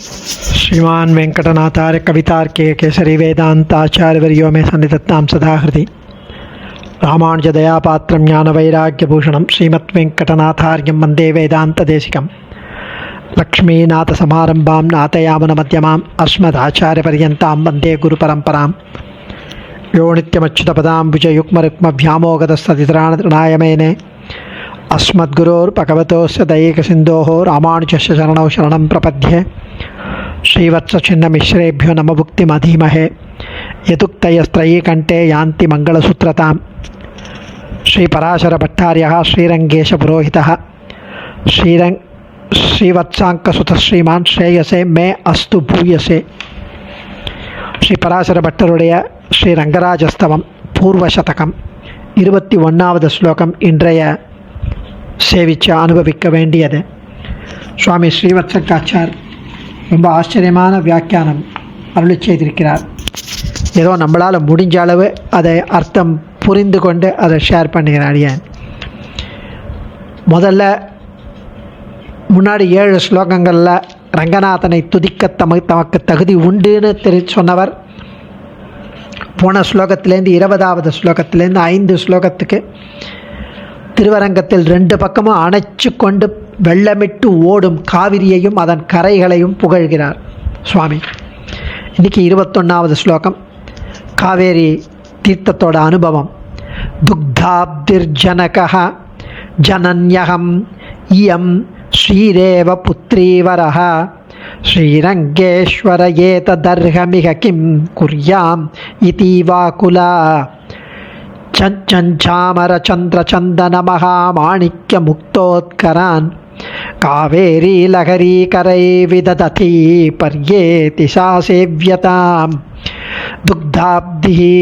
श्रीमान वेंकटनाथार्य कवितार्के केसरी वेदांताचार्यवर्यो मे सन्निधत्तां सदा हृदि रामानुजदयापात्रं ज्ञानवैराग्यभूषणं श्रीमद्वेंकटनाथार्यं वन्दे वेदान्तदेशिकं लक्ष्मीनाथसमारम्भां नाथयामुनमध्यमाम् अस्मदाचार्यपर्यन्तां वन्दे गुरुपरम्परां यो नित्यमच्युतपदाम्बुजयुग्मरुक्मव्यामोगतस्तदितराणतृणाय मेने अस्मद्गुरोर्भगवतोस्य दैकसिन्धोः रामानुजस्य चरणौ शरणं प्रपद्ये श्रीवत्सचिन्नमिश्रेभ्यो नमभुक्तिमधीमहे यदुक्तयस्त्रयीकण्ठे यान्ति मङ्गलसूत्रतां श्रीपराशरभट्टार्यः श्रीरङ्गेशपुरोहितः श्रीवत्साङ्कसुतः श्रीमान् श्रेयसे मे अस्तु भूयसे. ஸ்ரீபராசரபட்டருடைய ஸ்ரீரங்கராஜஸ்தவம் பூர்வசதகம் 21வது ஸ்லோகம் இன்றைய சேவிச்சு அனுபவிக்க வேண்டியது. சுவாமி ஸ்ரீவத்சகாச்சார் ரொம்ப ஆச்சரியமான வியாக்கியானம் அருளி செய்திருக்கிறார். ஏதோ நம்மளால் முடிஞ்ச அளவு அதை அர்த்தம் புரிந்து கொண்டு அதை ஷேர் பண்ணுகிறார். ஏன் முதல்ல முன்னாடி 7 ஸ்லோகங்களில் ரங்கநாதனை துதிக்க தமக்கு தகுதி உண்டுன்னு சொன்னவர் போன ஸ்லோகத்திலேருந்து 20வது ஸ்லோகத்திலேருந்து 5 ஸ்லோகத்துக்கு திருவரங்கத்தில் 2 பக்கமும் அணைச்சு கொண்டு வெள்ளமிட்டு ஓடும் காவிரியையும் அதன் கரைகளையும் புகழ்கிறார் சுவாமி. இன்றைக்கி 21வது ஸ்லோகம் காவேரி தீர்த்தத்தோட அனுபவம். துக்தாப்திர்ஜனக ஜனன்யகம் இயம் ஸ்ரீரேவ புத்ரீவரஹ ஸ்ரீரங்கேஸ்வர ஏததர்ஹமிக கிம் குர்யாம் இதீவாகுலா சஞ்சாமர சந்திரச்சந்தன மகாமாணிக்ய முக்தோத்கரான் காவேரி லஹரி கரை விதததி பர்யேதி சா சேவ்யதாம். துக்தாப்திஹி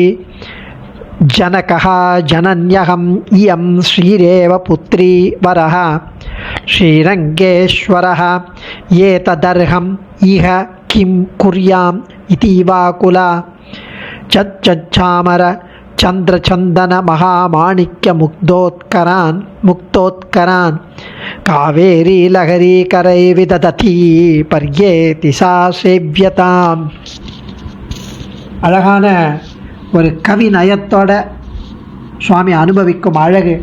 ஜனகः ஜனன்யகம் இயம் ஸ்ரீரேவ புத்ரி வரஹ ஸ்ரீரங்கேஸ்வரः ஏததர்ஹம் இஹ கிம் குர்யாம் இதீவாகுலா சச்சாமர சந்திரச்சந்தன மகாமாணிக்ய முக்தோத்கரான் காவேரி லஹரி கரை விதததி பர்யேதி சா சேவ்யதாம். அழகான ஒரு கவி நயத்தோட சுவாமி அனுபவிக்கும் அழகு.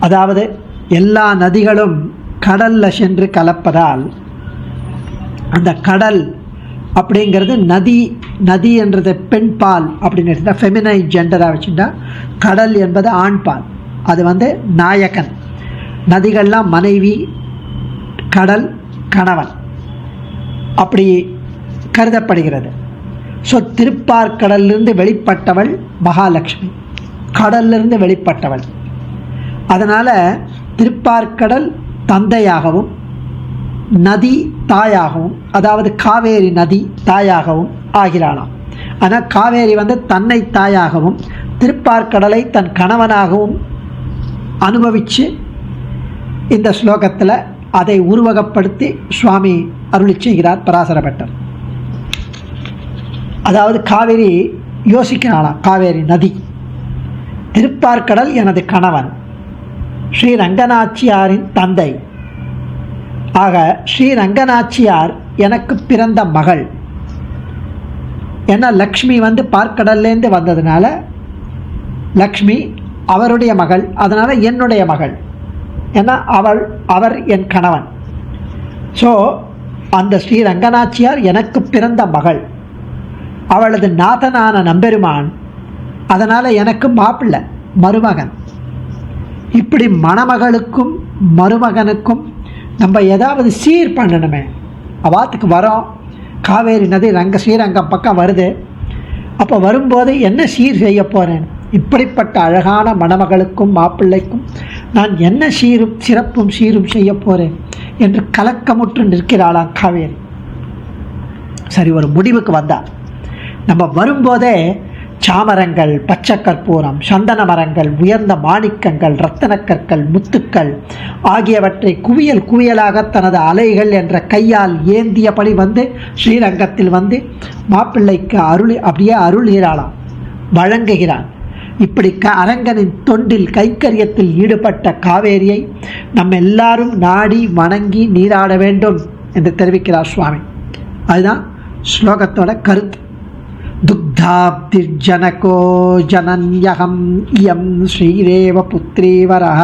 அதாவது எல்லா நதிகளும் கடலில் சென்று கலப்பதால் அந்த கடல் அப்படிங்கிறது நதி என்றது பெண் பால் அப்படின்னு எடுத்தால் ஃபெமினைன் ஜெண்டராக வச்சுட்டா கடல் என்பது ஆண் பால். அது நாயகன். நதிகள்லாம் மனைவி, கடல் கணவன் அப்படி கருதப்படுகிறது. ஸோ திருப்பார்கடலிருந்து வெளிப்பட்டவள் மகாலட்சுமி, கடல்லிருந்து வெளிப்பட்டவள். அதனால் திருப்பார்கடல் தந்தையாகவும் நதி தாயாகவும், அதாவது காவேரி நதி தாயாகவும் ஆகிறாளாம். ஆனால் காவேரி தன்னை தாயாகவும் திருப்பார்கடலை தன் கணவனாகவும் அனுபவித்து இந்த ஸ்லோகத்தில் அதை உருவகப்படுத்தி சுவாமி அருளி செய்கிறார் பராசரபட்டர். அதாவது காவேரி யோசிக்கிறாளாம். காவேரி நதி, திருப்பார்கடல் எனது கணவன், ஸ்ரீரங்கநாச்சியாரின் தந்தை. ஆக ஸ்ரீரங்கநாச்சியார் எனக்கு பிறந்த மகள். ஏன்னா லக்ஷ்மி பார்க்கடல்லேருந்து வந்ததுனால லக்ஷ்மி அவருடைய மகள், அதனால் என்னுடைய மகள். ஏன்னா அவர் என் கணவன். ஸோ அந்த ஸ்ரீரங்கநாச்சியார் எனக்கு பிறந்த மகள், அவளது நாதனான நம்பெருமான், அதனால் எனக்கு மாப்பிள்ளை மருமகன். இப்படி மணமகளுக்கும் மருமகனுக்கும் நம்ம ஏதாவது சீர் பண்ணணுமே. அவாத்துக்கு வரோம், காவேரி நதி ஸ்ரீரங்கம் பக்கம் வருது. அப்போ வரும்போது என்ன சீர் செய்ய போகிறேன்? இப்படிப்பட்ட அழகான மணமகளுக்கும் மாப்பிள்ளைக்கும் நான் என்ன சிறப்பும் சீரும் செய்ய போகிறேன் என்று கலக்கமுற்று நிற்கிறாளாம் காவேரி. சரி, ஒரு முடிவுக்கு வந்தாள். நம்ம வரும்போதே சாமரங்கள், பச்சை கற்பூரம், சந்தன மரங்கள், உயர்ந்த மாணிக்கங்கள், ரத்தனக்கற்கள், முத்துக்கள் ஆகியவற்றை குவியல் குவியலாக தனது அலைகள் என்ற கையால் ஏந்தியபடி ஸ்ரீரங்கத்தில் மாப்பிள்ளைக்கு அப்படியே அருள்கிறாளாம், வழங்குகிறான். இப்படி அரங்கனின் தொண்டில் கைக்கரியத்தில் ஈடுபட்ட காவேரியை நம்ம எல்லாரும் நாடி வணங்கி நீராட வேண்டும் என்று தெரிவிக்கிறார் சுவாமி. அதுதான் ஸ்லோகத்தோட கருத்து. துக்தாப்திர்ஜனகோ ஜனன்யகம் இயம் ஸ்ரீரேவ புத்ரீவரஹ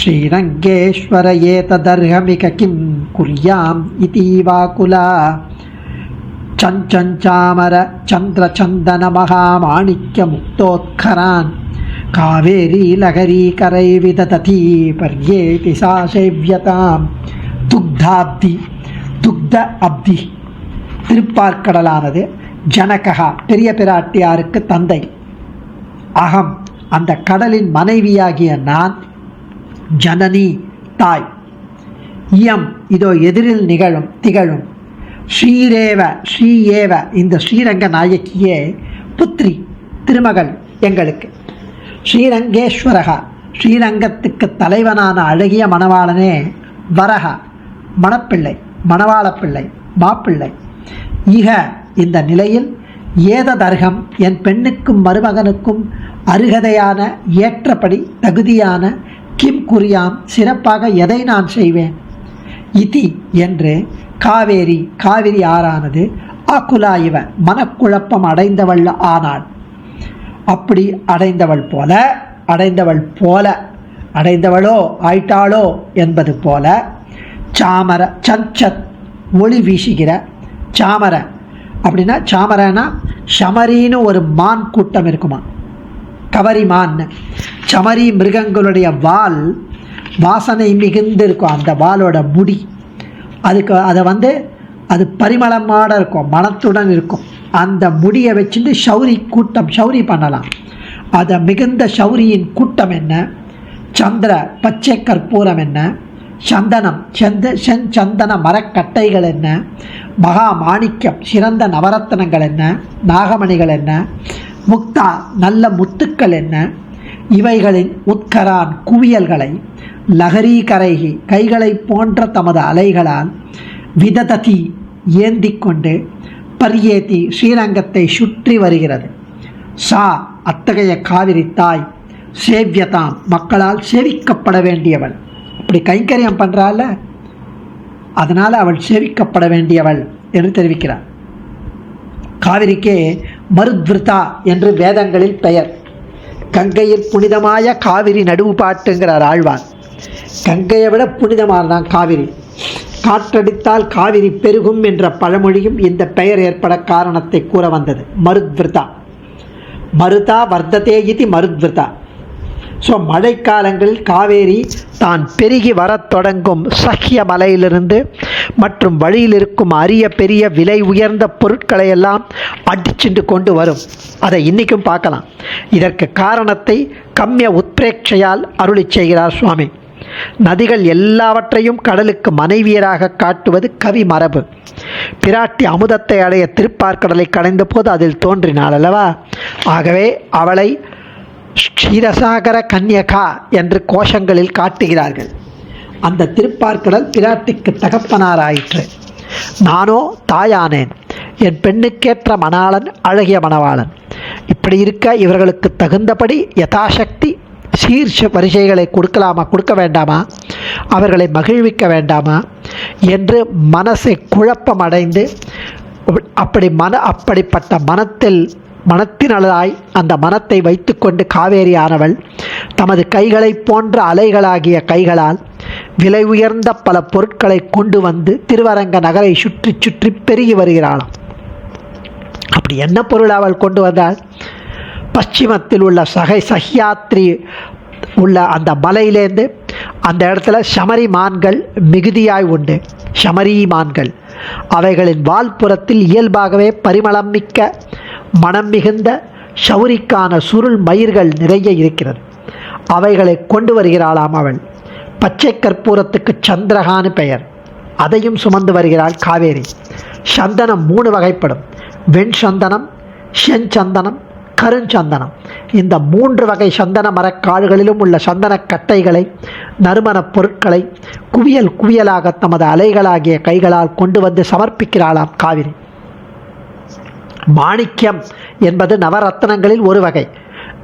ஸ்ரீரங்கேஸ்வர ஏததர்ஹமிக கிம் குர்யாம் இதீவாகுலா சஞ்சஞ்சாமர சந்திரச்சந்தன மகாமாணிக்ய முக்தோத்கரான் காவேரி லகரி கரை விதததி பர்யேதி சா சேவ்யதாம். துக்தாப்தி, துக்த அப்தி திருப்பார்க்கடலானது ஜனகா பெரிய பிராட்டியாருக்கு தந்தை, அகம் அந்த கடலின் மனைவியாகிய நான், ஜனனி தாய், இயம் இதோ எதிரில் திகழும், ஸ்ரீரேவ ஸ்ரீஏவ இந்த ஸ்ரீரங்க நாயக்கியே, புத்ரி திருமகள் எங்களுக்கு, ஸ்ரீரங்கேஸ்வரகா ஸ்ரீரங்கத்துக்கு தலைவனான அழகிய மணவாளனே, வரகா மணப்பிள்ளை மணவாளப்பிள்ளை மாப்பிள்ளை, ஈக இந்த நிலையில் ஏததர்கம் என் பெண்ணுக்கும் மருமகனுக்கும் அருகதையான ஏற்றபடி தகுதியான கிம் குறியாம் சிறப்பாக எதை நான் செய்வேன், இதி என்று காவேரி ஆறானது ஆக்குலா இவ மனக்குழப்பம் அடைந்தவள் ஆனாள். அப்படி அடைந்தவளோ ஆயிட்டாளோ என்பது போல சாமர சஞ்சத் ஒளி வீசுகிற சாமர அப்படின்னா சாமரனா சமரின்னு ஒரு மான் கூட்டம் இருக்குமா, கவரி மான். சமரி மிருகங்களுடைய வால் வாசனை மிகுந்து இருக்கும், அந்த வாலோட முடி அதை அது பரிமளமாக இருக்கும், மனத்துடன் இருக்கும். அந்த முடியை வச்சுட்டு சௌரி பண்ணலாம். அதை மிகுந்த சௌரியின் கூட்டம் என்ன, சந்திர பச்சை கற்பூரம் என்ன, சந்தனம் செஞ்சந்தன மரக்கட்டைகள் என்ன, மகா மாணிக்கம் சிறந்த நவரத்தனங்கள் என்ன, நாகமணிகள் என்ன, முக்தா நல்ல முத்துக்கள் என்ன, இவைகளின் உட்கரான் குவியல்களை லகரி கரைகி கைகளை போன்ற தமது அலைகளால் விதததி ஏந்தி கொண்டு பர்யேதி ஸ்ரீரங்கத்தை சுற்றி வருகிறது. சா அத்தகைய காவிரி தாய் சேவ்யதாம் மக்களால் சேவிக்கப்பட வேண்டியவள். அப்படி கைங்கரியம் பண்ணுறாள், அதனால் அவள் சேவிக்கப்பட வேண்டியவள் என்று தெரிவிக்கிறார். காவிரிக்கே மருத்விருதா என்று வேதங்களில் பெயர். கங்கையில் புனிதமாய காவிரி நடுவு பாட்டுங்கிறார் ஆழ்வார். கங்கையை விட புனிதமானதான் காவிரி. காற்றடித்தால் காவிரி பெருகும் என்ற பழமொழியும் இந்த பெயர் ஏற்பட காரணத்தை கூற வந்தது. மருத்விருதா மருதா வர்த்ததே இது மருத்விருதா. ஸோ மழைக்காலங்களில் காவேரி தான் பெருகி வரத் தொடங்கும் சஹ்ய மலையிலிருந்து மற்றும் வழியில் இருக்கும் அரிய பெரிய விலை உயர்ந்த பொருட்களை எல்லாம் அடிச்சுட்டு கொண்டு வரும். அதை இன்றைக்கும் பார்க்கலாம். இதற்கு காரணத்தை கம்ய உத்பிரேட்சையால் அருளி செய்கிறார் சுவாமி. நதிகள் எல்லாவற்றையும் கடலுக்கு மனைவியராக காட்டுவது கவி மரபு. பிராட்டி அமுதத்தை அடைய திருப்பார்க்கடலை கடைந்த போது அதில் தோன்றினாள் அல்லவா. ஆகவே அவளை க்ஷீரசாகர கன்யகா என்று கோஷங்களில் காட்டுகிறார்கள். அந்த திருப்பார்க்கடல் பிராட்டிக்கு தகப்பனாராயிற்று. நானோ தாயானேன், என் பெண்ணுக்கேற்ற மணாளன் அழகிய மணவாளன். இப்படி இருக்க இவர்களுக்கு தகுந்தபடி யதாசக்தி சீர்ஷ வரிசைகளை கொடுக்க வேண்டாமா, அவர்களை மகிழ்விக்க வேண்டாமா என்று மனசை குழப்பமடைந்து அப்படிப்பட்ட மனத்தினளாய் அந்த மனத்தை வைத்துக்கொண்டு காவேரி ஆனவள் தமது கைகளை போன்ற அலைகளாகிய கைகளால் விலை உயர்ந்த பல பொருட்களை கொண்டு வந்து திருவரங்க நகரை சுற்றி சுற்றி பெருகி வருகிறாளாம். அப்படி என்ன பொருள் அவள் கொண்டு வந்தாள்? பশ্চিமத்தில் உள்ள சஹ்யாத்ரி உள்ள அந்த மலையிலேருந்து அந்த இடத்துல சமரி மான்கள் மிகுதியாய் உண்டு. சமரி மான்கள் அவைகளின் வால்புறத்தில் இயல்பாகவே பரிமளம் மிக்க மனம் மிகுந்த சௌரிக்கான சுருள் மயிர்கள் நிறைய இருக்கிறது. அவைகளை கொண்டு வருகிறாளாம் அவள். பச்சை கற்பூரத்துக்கு சந்திரகான்னு பெயர். அதையும் சுமந்து வருகிறாள் காவேரி. சந்தனம் 3 வகைப்படும். வெண் சந்தனம், செஞ்சந்தனம், கருஞ்சந்தனம். இந்த 3 வகை சந்தன மரக்காடுகளிலும் உள்ள சந்தன கட்டைகளை நறுமணப் பொருட்களை குவியலாக தமது அலைகளாகிய கைகளால் கொண்டு வந்து சமர்ப்பிக்கிறாளாம் காவிரி. மாணிக்கம் என்பது நவரத்னங்களில் ஒரு வகை.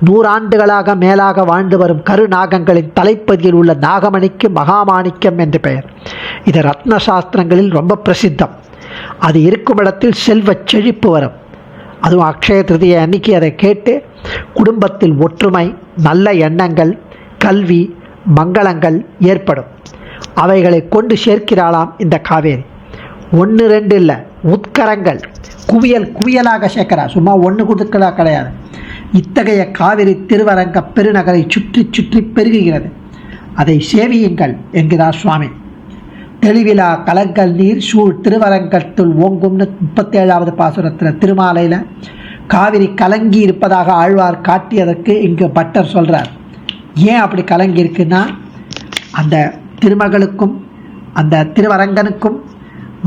100 ஆண்டுகளாக மேலாக வாழ்ந்து வரும் கருநாகங்களின் தலைப்பதியில் உள்ள நாகமணிக்கு மகாமாணிக்கம் என்று பெயர். இது ரத்ன சாஸ்திரங்களில் ரொம்ப பிரசித்தம். அது இருக்கும் இடத்தில் செல்வச் செழிப்பு வரும். அதுவும் அக்ஷய திருதியை அன்னைக்கு அதை கேட்டு குடும்பத்தில் ஒற்றுமை, நல்ல எண்ணங்கள், கல்வி, மங்களங்கள் ஏற்படும். அவைகளை கொண்டு சேர்க்கிறாளாம் இந்த காவேரி. 1 2 இல்லை, உட்கரங்கள் குவியல் குவியலாக சேர்க்கிறார். சும்மா ஒன்று கொடுக்கலா கிடையாது. இத்தகைய காவிரி திருவரங்க பெருநகரை சுற்றி சுற்றி பெருகுகிறது. அதை சேவியுங்கள் என்கிறார் சுவாமி. தெளிவிலா கலங்கல் நீர் சூழ் திருவரங்கத்துள் ஓங்கும்னு 37வது பாசுரத்தில் திருமாலையில் காவிரி கலங்கி இருப்பதாக ஆழ்வார் காட்டியதற்கு இங்கு பட்டர் சொல்கிறார். ஏன் அப்படி கலங்கி இருக்குன்னா, அந்த திருமகளுக்கும் அந்த திருவரங்கனுக்கும்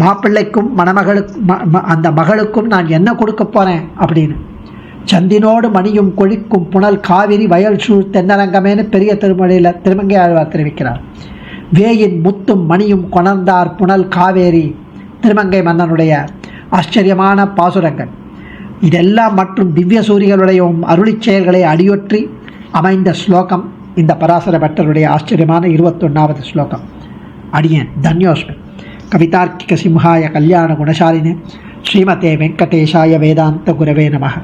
மாப்பிள்ளைக்கும் மணமகளுக்கும் அந்த மகளுக்கும் நான் என்ன கொடுக்க போகிறேன் அப்படின்னு. சந்தினோடு மணியும் கொழிக்கும் புனல் காவிரி வயல் சூழ் தென்னரங்கமேனு பெரிய திருமொழியில் திருமங்கை ஆழ்வார் தெரிவிக்கிறார். வேயின் முத்தும் மணியும் கொணர்ந்தார் புனல் காவேரி, திருமங்கை மன்னனுடைய ஆச்சரியமான பாசுரங்கள். இதெல்லாம் மற்றும் திவ்ய சூரிகளுடைய அருளிச் செயல்களை அடியொற்றி அமைந்த ஸ்லோகம் இந்த பராசர பட்டருடைய ஆச்சரியமான 21வது ஸ்லோகம். அடியேன் தன்யோஸ்மி. கவிதார்க்கிக சிம்ஹாய கல்யாண குணசாலினே ஸ்ரீமதே வெங்கடேஷாய வேதாந்த குரவே நமः.